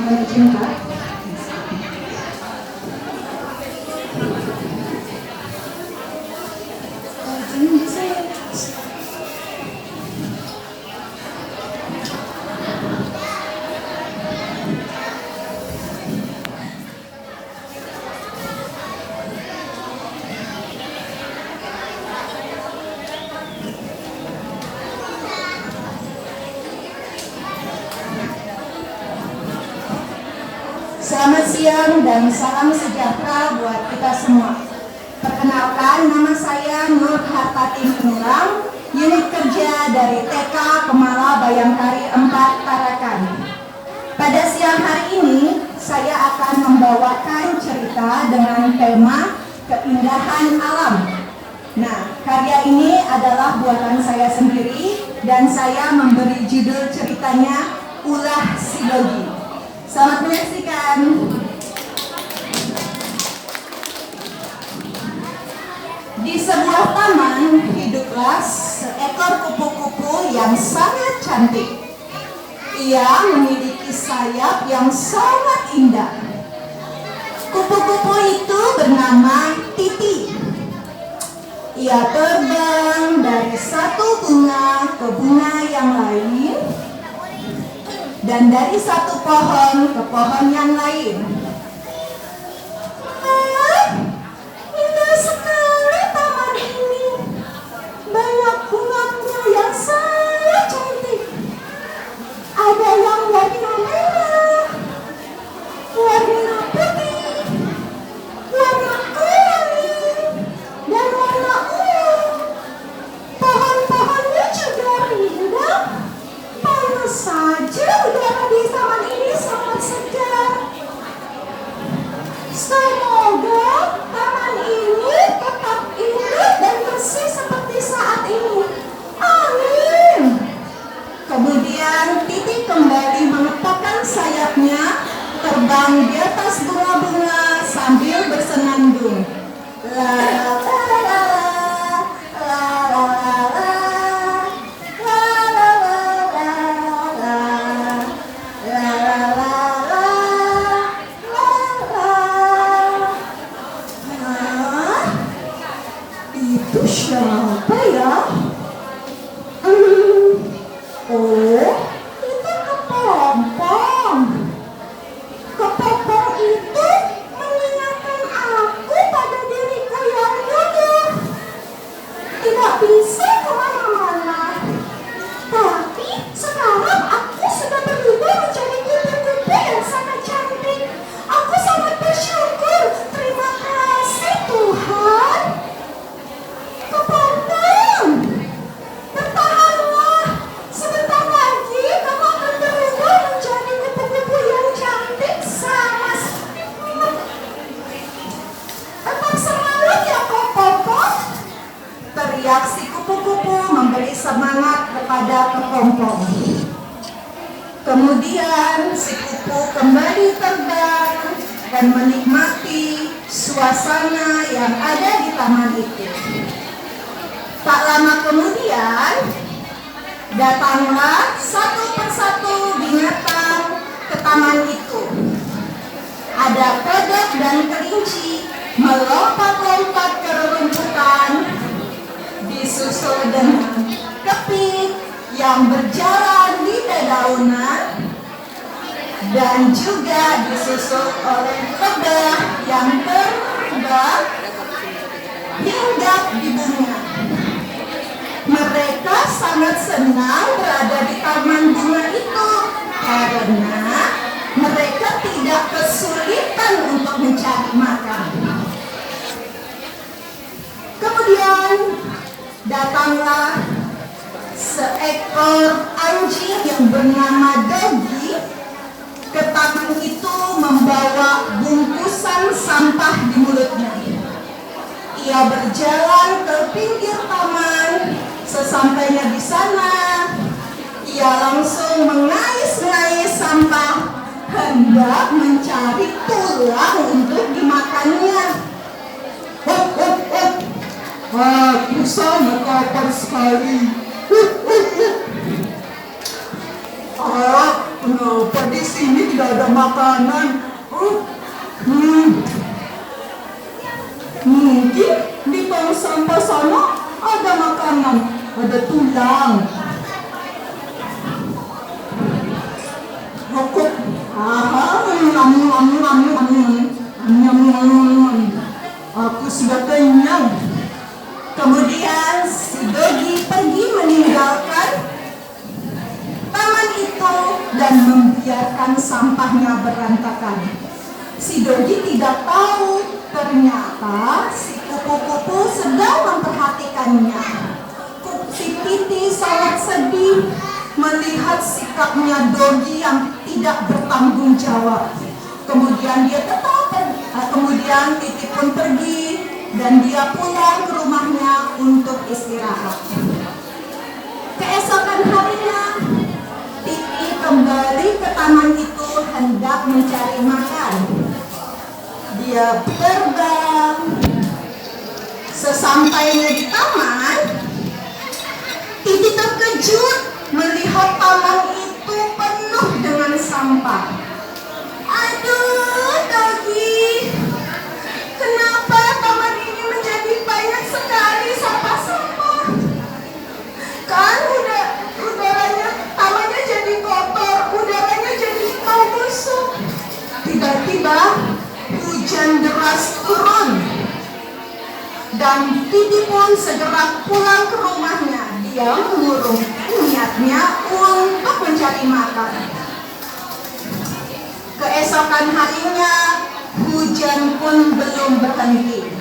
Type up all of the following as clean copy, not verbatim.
Mohon izin Pak. Selamat siang dan salam sejahtera buat kita semua. Perkenalkan, nama saya Nur Hartati Nulang, unit kerja dari TK Kemala Bayangkari 4 Tarakan. Pada siang hari ini, saya akan membawakan cerita dengan tema keindahan alam. Nah, karya ini adalah buatan saya sendiri dan saya memberi judul ceritanya Ulah Si Dogi. Selamat menyaksikan. Di sebuah taman hiduplah seekor kupu-kupu yang sangat cantik. Ia memiliki sayap yang sangat indah. Kupu-kupu itu bernama Titi. Ia terbang dari satu bunga ke bunga yang lain, dan dari satu pohon ke pohon yang lain. Indah sekali taman ini. Banyak bunga-bunga yang sangat cantik. Ada yang warna merah, warna putih, warna kuning, dan warna ungu. Pohon-pohonnya juga indah. Pantas saja udara di taman ini sangat segar. Semoga taman ini tetap indah dan bersih seperti saat ini. Amin. Kemudian Titi kembali mengepakkan sayapnya, terbang di atas bunga-bunga sambil bersenandung. La la la la. Siapa ya? Oh, itu kepompong. Kepompong itu mengingatkan aku pada diriku yang dulu. Tidak bisa kemana-mana. Tapi sekarang aku sudah berubah menjadi kupu-kupu yang sangat cantik. Aku sangat bersyukur. Terima kasih Tuhan. Kepompong, bertahanlah. Sebentar lagi kamu akan berubah menjadi kupu-kupu yang cantik sama sepertimu. Tetap semangat ya Kepompong. Teriak si kupu-kupu memberi semangat kepada Kepompong. Kemudian si kupu kembali terbang dan menikmati suasana yang ada di taman itu. Tak lama kemudian, datanglah satu persatu binatang ke taman itu. Ada kodok dan kelinci melompat-lompat ke rerumputan, disusul dengan kepik yang berjalan di dedaunan, dan juga disusul oleh lebah yang terbang hinggap di bunga. Mereka sangat senang berada di taman bunga itu karena mereka tidak kesulitan untuk mencari makan. Kemudian datanglah seekor anjing yang bernama Dogi ke taman itu membawa bungkusan sampah di mulutnya. Ia berjalan ke pinggir taman. Sesampainya di sana, ia langsung mengais-ngais sampah, hendak mencari tulang untuk dimakannya. Aku sangat lapar sekali. Kenapa di sini tidak ada makanan? Mungkin di tong sampah sana ada makanan, ada tulang. Rokok. Aku sudah kenyang. Kemudian si Dogi pergi meninggalkan taman itu dan membiarkan sampahnya berantakan. Si Dogi tidak tahu ternyata si kupu-kupu sedang memperhatikannya. Si Titi sangat sedih melihat sikapnya Dogi yang tidak bertanggung jawab. Kemudian Titi pun pergi dan dia pulang ke rumahnya untuk istirahat. Keesokan harinya, Titi kembali ke taman itu hendak mencari makan. Dia terbang. Sesampainya di taman, Titi terkejut melihat taman itu penuh dengan sampah. Aduh, Dogi, kenapa taman ini menjadi banyak sekali sampah-sampah? Kan udaranya, tamannya jadi kotor, udaranya jadi bau busuk. Tiba-tiba hujan deras turun dan Titi pun segera pulang ke rumahnya. Dia mengurung niatnya untuk mencari makan. Keesokan harinya, hujan pun belum berhenti.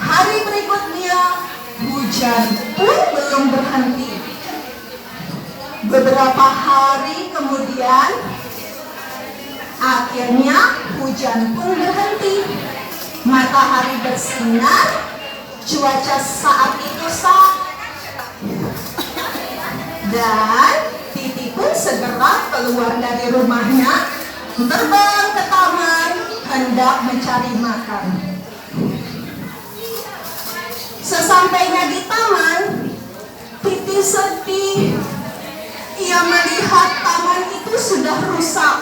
Hari berikutnya, hujan pun belum berhenti. Beberapa hari kemudian, akhirnya hujan pun berhenti. Matahari bersinar, cuaca saat itu dan Titi pun segera keluar dari rumahnya, terbang ke taman, hendak mencari makan. Sesampainya di taman, Titi sedih. Ia melihat taman itu sudah rusak.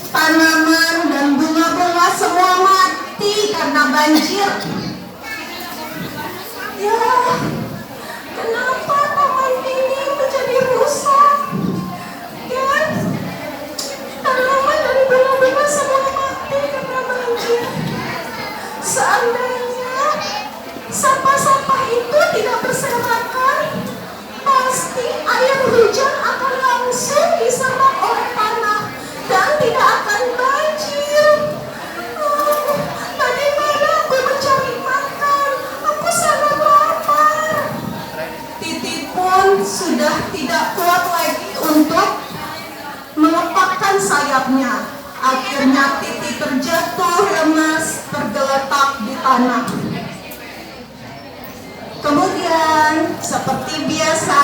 Tanaman dan bunga-bunga semua mati karena banjir. Ya, kenapa taman ini menjadi rusak? Dan tanaman dan bunga-bunga semua mati karena banjir. Seandainya sampah-sampah itu tidak berserakan, pasti air hujan akan langsung diserap oleh tanah dan tidak akan banjir. Tadi malam aku mencari makan, aku sangat lapar. Titi pun sudah tidak kuat lagi untuk melepaskan sayapnya. Akhirnya Titi terjatuh lemas, tergeletak di tanah. Kemudian seperti biasa,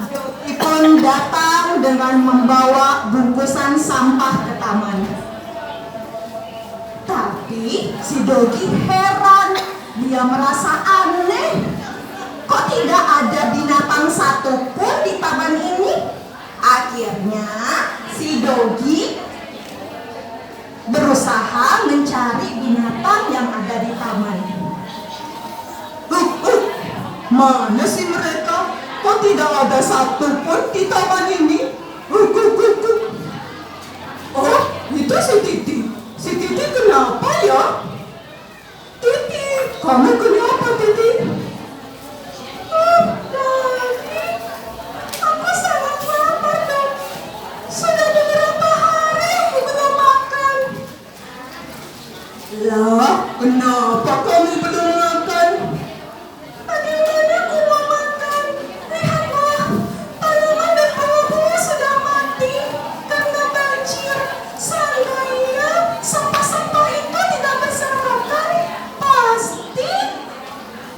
Dogi pun datang dengan membawa bungkusan sampah ke taman. Tapi si Dogi heran, dia merasa aneh. Kok tidak ada binatang satupun di taman ini? Akhirnya si Dogi berusaha mencari binatang yang ada di taman. Mana sih mereka? Kok tidak ada satupun di taman ini? Oh, itu si Titi. Si Titi kenapa ya? Titi, kamu kenapa Titi? Dogi, aku sangat lapar, Dogi. Sudah beberapa hari aku belum makan. Lah, kenapa kamu belum makan? Bagaimana aku mau makan? Lihatlah, tanaman dan bunga-bunga sudah mati karena banjir. Seandainya sampah-sampah itu tidak berserakan, pasti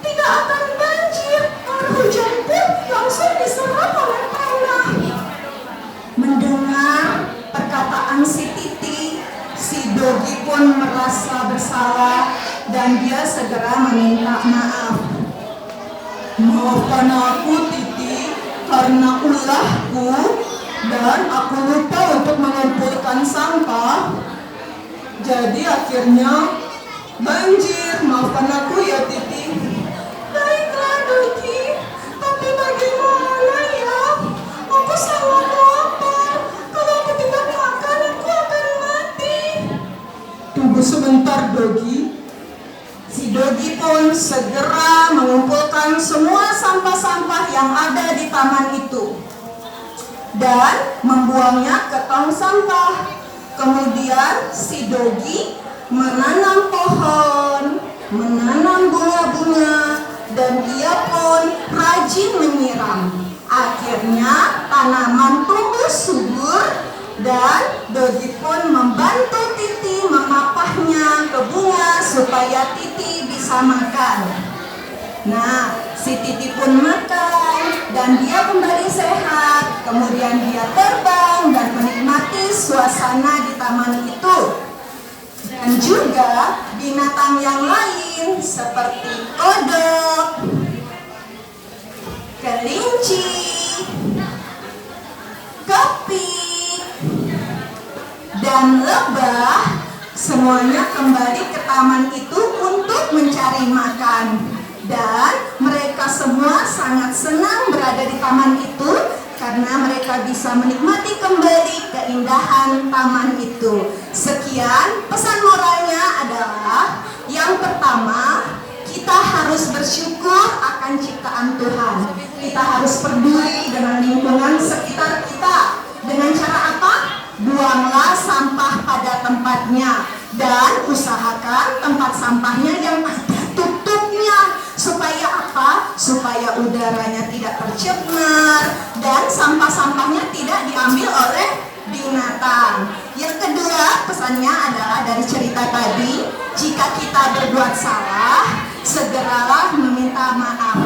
tidak akan banjir. Air hujan pun langsung diserap oleh tanah. Mendengar perkataan si Titi, si Dogi pun merasa bersalah dan dia segera meminta maaf. Maafkan aku Titi, karena ulahku dan aku lupa untuk mengumpulkan sampah, jadi akhirnya banjir. Maafkan aku ya Titi. Baiklah Dogi, tapi bagaimana ya? Aku sangat lapar. Kalau aku tidak makan, aku akan mati. Tunggu sebentar Dogi. Si Dogi pun segera mengumpulkan semua sampah-sampah yang ada di taman itu dan membuangnya ke tong sampah. Kemudian si Dogi menanam pohon, menanam bunga-bunga, dan ia pun rajin menyiram. Akhirnya tanaman tumbuh subur dan Dogi pun membantu Titi memapahnya ke bunga supaya Titi bisa makan. Nah, si Titi pun makan dan dia kembali sehat. Kemudian dia terbang dan menikmati suasana di taman itu. Dan juga binatang yang lain seperti kodok, kelinci, kepik, dan lebah semuanya kembali ke taman itu untuk mencari makan. Dan mereka semua sangat senang berada di taman itu karena mereka bisa menikmati kembali keindahan taman itu. Sekian pesan moralnya adalah yang pertama, kita harus bersyukur akan ciptaan Tuhan. Kita harus peduli dengan lingkungan sekitar kita. Dengan cara apa? Buanglah sampah pada tempatnya dan usahakan tempat sampahnya yang ada tutupnya. Supaya apa? Supaya udaranya tidak tercemar dan sampah-sampahnya tidak diambil oleh binatang. Yang kedua, pesannya adalah dari cerita tadi, jika kita berbuat salah, segeralah meminta maaf.